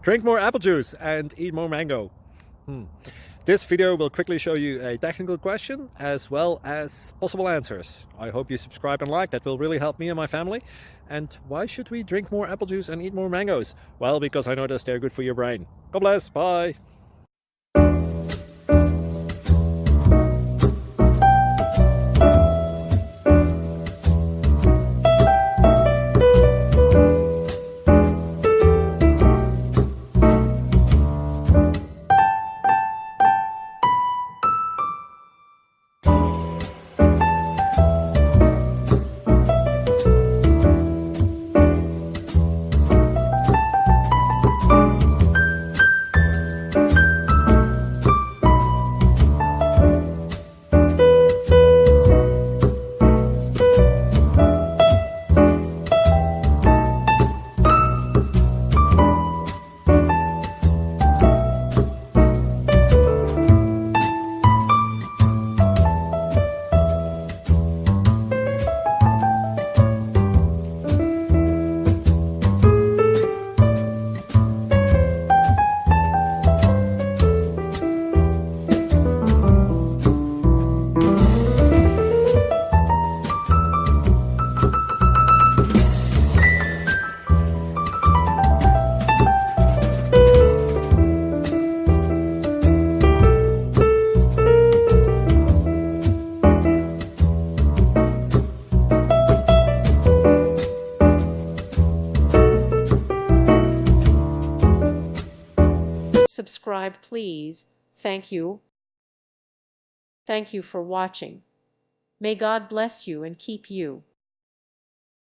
Drink more apple juice and eat more mango. This video will quickly show you a technical question as well as possible answers. I hope you subscribe and like, that will really help me and my family. And why should we drink more apple juice and eat more mangoes? Well, because I noticed they're good for your brain. God bless, bye. Subscribe, please. Thank you. Thank you for watching. May God bless you and keep you.